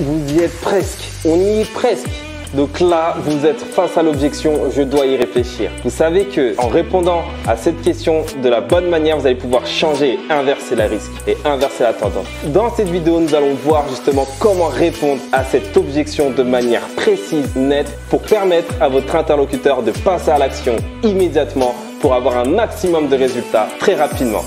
Vous y êtes presque, on y est presque. Donc là, vous êtes face à l'objection, je dois y réfléchir. Vous savez que en répondant à cette question de la bonne manière, vous allez pouvoir changer, inverser la risque et inverser la tendance. Dans cette vidéo, nous allons voir justement comment répondre à cette objection de manière précise, nette, pour permettre à votre interlocuteur de passer à l'action immédiatement pour avoir un maximum de résultats très rapidement.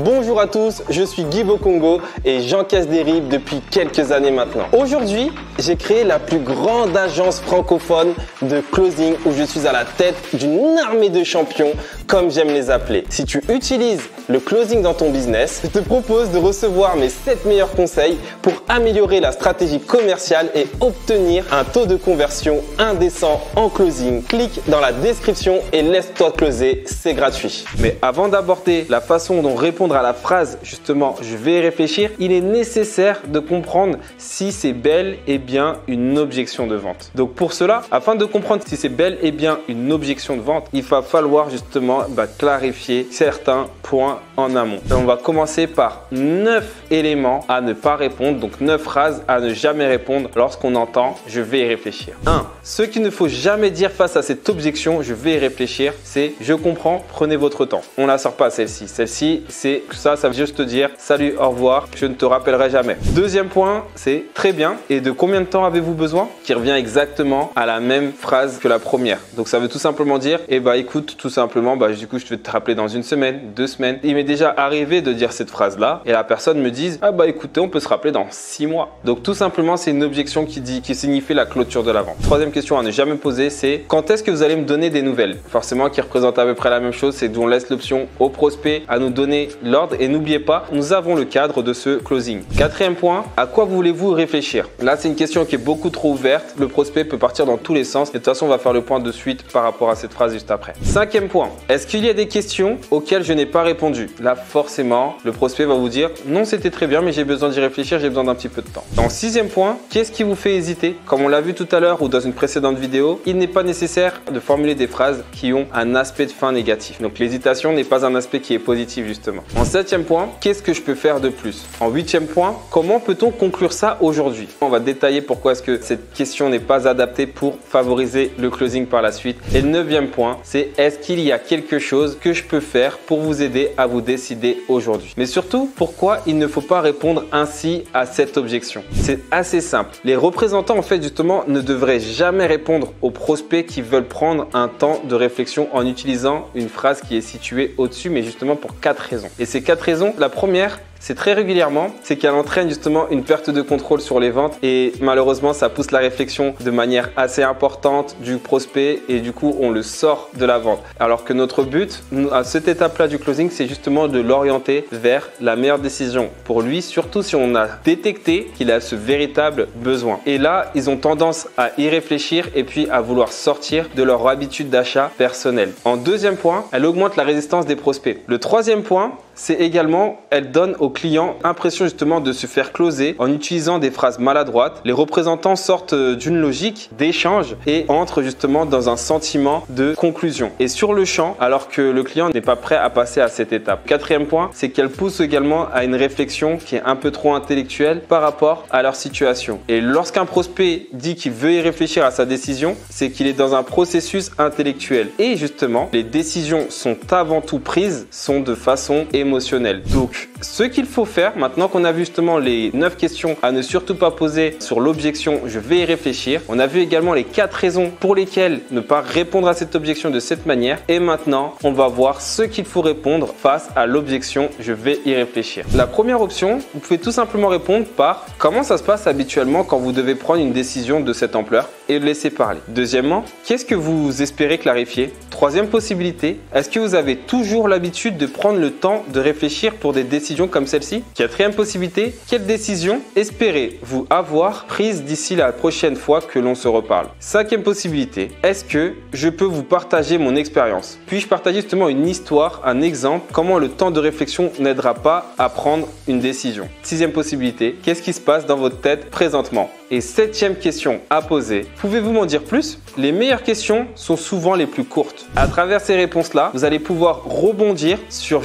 Bonjour à tous, je suis Guy Bokongo et j'encaisse des rives depuis quelques années maintenant. Aujourd'hui, j'ai créé la plus grande agence francophone de closing où je suis à la tête d'une armée de champions, comme j'aime les appeler. Si tu utilises le closing dans ton business, je te propose de recevoir mes 7 meilleurs conseils pour améliorer la stratégie commerciale et obtenir un taux de conversion indécent en closing. Clique dans la description et laisse-toi closer, c'est gratuit. Mais avant d'aborder la façon dont répondre à la phrase justement je vais y réfléchir, il est nécessaire de comprendre si c'est bel et bien une objection de vente. Donc pour cela, afin de comprendre si c'est bel et bien une objection de vente, il va falloir justement clarifier certains points en amont. Et on va commencer par 9 éléments à ne pas répondre, donc 9 phrases à ne jamais répondre lorsqu'on entend je vais y réfléchir. 1. Ce qu'il ne faut jamais dire face à cette objection je vais y réfléchir, c'est je comprends, prenez votre temps. On la sort pas celle-ci. Celle-ci, c'est ça veut juste dire salut, au revoir, je ne te rappellerai jamais. Deuxième point, c'est très bien. Et de combien de temps avez-vous besoin? Qui revient exactement à la même phrase que la première. Donc ça veut tout simplement dire écoute, tout simplement, du coup je vais te rappeler dans une semaine, 2 semaines. Il m'est déjà arrivé de dire cette phrase-là et la personne me dise écoutez, on peut se rappeler dans 6 mois. Donc tout simplement, c'est une objection qui signifie la clôture de la vente. Troisième question à ne jamais poser, c'est quand est-ce que vous allez me donner des nouvelles? Forcément, qui représente à peu près la même chose, c'est qu'on laisse l'option au prospect à nous donner l'ordre et n'oubliez pas, nous avons le cadre de ce closing. Quatrième point, à quoi voulez-vous réfléchir? Là, c'est une question qui est beaucoup trop ouverte. Le prospect peut partir dans tous les sens et de toute façon, on va faire le point de suite par rapport à cette phrase juste après. Cinquième point, est-ce qu'il y a des questions auxquelles je n'ai pas répondu? Là, forcément, le prospect va vous dire non, c'était très bien, mais j'ai besoin d'y réfléchir, j'ai besoin d'un petit peu de temps. En sixième point, qu'est-ce qui vous fait hésiter? Comme on l'a vu tout à l'heure ou dans une précédente vidéo, il n'est pas nécessaire de formuler des phrases qui ont un aspect de fin négatif. Donc, l'hésitation n'est pas un aspect qui est positif justement. En septième point, qu'est-ce que je peux faire de plus? En huitième point, comment peut-on conclure ça aujourd'hui? On va détailler pourquoi est-ce que cette question n'est pas adaptée pour favoriser le closing par la suite. Et le neuvième point, c'est est-ce qu'il y a quelque chose que je peux faire pour vous aider à vous décider aujourd'hui? Mais surtout, pourquoi il ne faut pas répondre ainsi à cette objection? C'est assez simple. Les représentants, en fait, justement, ne devraient jamais répondre aux prospects qui veulent prendre un temps de réflexion en utilisant une phrase qui est située au-dessus, mais justement pour 4 raisons. Et ces 4 raisons, la première, c'est très régulièrement, c'est qu'elle entraîne justement une perte de contrôle sur les ventes et malheureusement, ça pousse la réflexion de manière assez importante du prospect et du coup, on le sort de la vente. Alors que notre but, à cette étape-là du closing, c'est justement de l'orienter vers la meilleure décision pour lui, surtout si on a détecté qu'il a ce véritable besoin. Et là, ils ont tendance à y réfléchir et puis à vouloir sortir de leur habitude d'achat personnelle. En deuxième point, elle augmente la résistance des prospects. Le troisième point, c'est également, elle donne aux clients l'impression justement de se faire closer en utilisant des phrases maladroites. Les représentants sortent d'une logique d'échange et entrent justement dans un sentiment de conclusion. Et sur le champ, alors que le client n'est pas prêt à passer à cette étape. Quatrième point, c'est qu'elle pousse également à une réflexion qui est un peu trop intellectuelle par rapport à leur situation. Et lorsqu'un prospect dit qu'il veut y réfléchir à sa décision, c'est qu'il est dans un processus intellectuel. Et justement, les décisions sont avant tout prises, sont de façon émotionnelle. Donc, ce qu'il faut faire, maintenant qu'on a vu justement les 9 questions à ne surtout pas poser sur l'objection « je vais y réfléchir », on a vu également les 4 raisons pour lesquelles ne pas répondre à cette objection de cette manière. Et maintenant, on va voir ce qu'il faut répondre face à l'objection « je vais y réfléchir ». La première option, vous pouvez tout simplement répondre par « comment ça se passe habituellement quand vous devez prendre une décision de cette ampleur ?» et le laisser parler. Deuxièmement, qu'est-ce que vous espérez clarifier? Troisième possibilité, est-ce que vous avez toujours l'habitude de prendre le temps de réfléchir pour des décisions comme celle-ci? Quatrième possibilité, quelle décision espérez-vous avoir prise d'ici la prochaine fois que l'on se reparle? Cinquième possibilité, est-ce que je peux vous partager mon expérience? Puis-je partager justement une histoire, un exemple, comment le temps de réflexion n'aidera pas à prendre une décision? Sixième possibilité, qu'est-ce qui se passe dans votre tête présentement? Et septième question à poser, pouvez-vous m'en dire plus? Les meilleures questions sont souvent les plus courtes. À travers ces réponses-là, vous allez pouvoir rebondir sur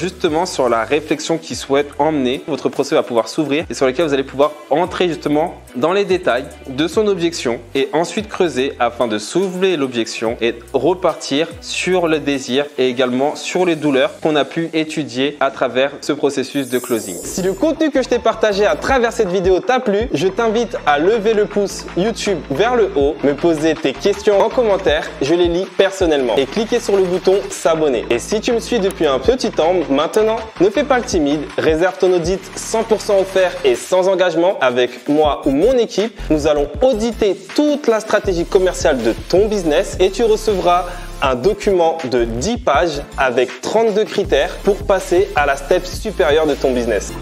la réflexion qui souhaite emmener. Votre procès va pouvoir s'ouvrir et sur lequel vous allez pouvoir entrer justement dans les détails de son objection et ensuite creuser afin de soulever l'objection et repartir sur le désir et également sur les douleurs qu'on a pu étudier à travers ce processus de closing. Si le contenu que je t'ai partagé à travers cette vidéo t'a plu, je t'invite à lever le pouce YouTube vers le haut, me poser tes questions en commentaire, je les lis personnellement et cliquer sur le bouton s'abonner. Et si tu me suis depuis un petit temps maintenant, ne fais pas le timide, réserve ton audit 100% offert et sans engagement avec moi ou mon équipe. Nous allons auditer toute la stratégie commerciale de ton business et tu recevras un document de 10 pages avec 32 critères pour passer à la step supérieure de ton business.